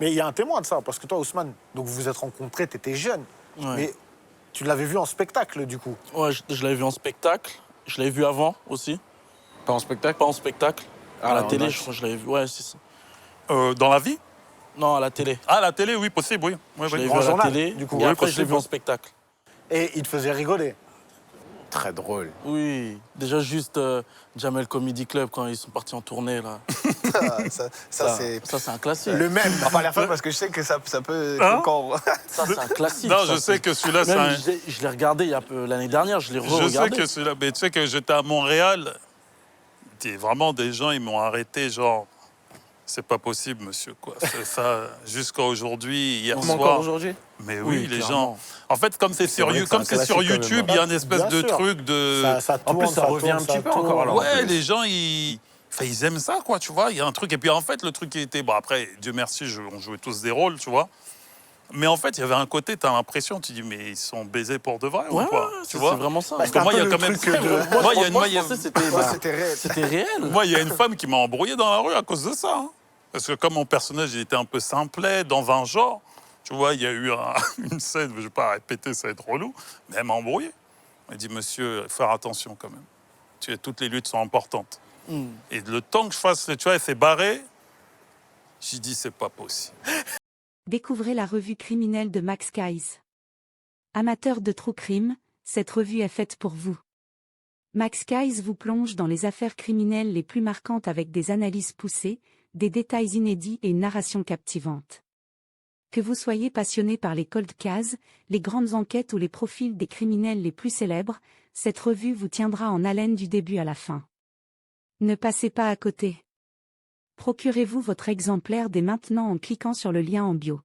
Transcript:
Mais il y a un témoin de ça, parce que toi, Ousmane, donc vous vous êtes rencontrés, tu étais jeune. Ouais. Mais tu l'avais vu en spectacle, du coup. Ouais, je l'avais vu en spectacle. Je l'avais vu avant aussi. Pas en spectacle? Pas en spectacle. À la en télé, match. je crois que je l'avais vu. Ouais, c'est ça. Dans la vie? Non, à la télé. Ah, la télé, oui, possible, oui. Oui, Je l'avais oui. vu à la journal, télé. du coup. Et Oui, après, je l'ai possible. vu en spectacle. Et il te faisait rigoler. Très drôle. Oui. Déjà, juste Jamel Comedy Club, quand ils sont partis en tournée, là. Ça, c'est Ça, c'est un classique. le même. On va pas la faire parce que je sais que ça peut... Hein encore... Ça, c'est un classique. Non, ça, je sais que celui-là, c'est Même, un... je l'ai regardé il y a peu l'année dernière, je l'ai Je sais re-regardé. que celui-là... Mais tu sais que j'étais à Montréal, vraiment, des gens, ils m'ont arrêté, genre... C'est pas possible, monsieur, quoi. C'est ça, jusqu'à aujourd'hui, hier Encore soir. aujourd'hui? Mais oui, Oui, les clairement. gens... En fait, comme c'est sur, vrai que comme c'est un c'est sur classique quand même, YouTube, hein. il y a une espèce Bien de sûr. truc de... Ça En tourne, plus, ça revient un petit peu tourne. encore, alors. Ouais, les gens, ils... Enfin, ils aiment ça, quoi, tu vois. Il y a un truc. Et puis, en fait, le truc qui était... Bon, après, Dieu merci, on jouait tous des rôles, tu vois. Mais en fait, il y avait un côté, t'as l'impression, tu dis, mais ils sont baisés pour de vrai Ouais, ou pas? ouais, Tu c'est vois. vraiment ça. Parce que moi, il y a quand même... Moi, il y a une... Moi, je pensais que c'était Ouais, c'était réel. c'était réel. Moi, il y a une femme qui m'a embrouillé dans la rue à cause de ça. Hein. Parce que comme mon personnage, il était un peu simplet, dans un genre, tu vois, il y a eu une scène, je ne vais pas répéter, ça va être relou, mais elle m'a embrouillé. Elle dit, monsieur, il faut faire attention quand même. Toutes les luttes sont importantes. Et le temps que je fasse, tu vois, elle s'est barrée. J'ai dit, c'est pas possible. Découvrez la revue criminelle de Max Guys. Amateur de true crime, cette revue est faite pour vous. Max Guys vous plonge dans les affaires criminelles les plus marquantes avec des analyses poussées, des détails inédits et une narration captivante. Que vous soyez passionné par les cold cases, les grandes enquêtes ou les profils des criminels les plus célèbres, cette revue vous tiendra en haleine du début à la fin. Ne passez pas à côté. Procurez-vous votre exemplaire dès maintenant en cliquant sur le lien en bio.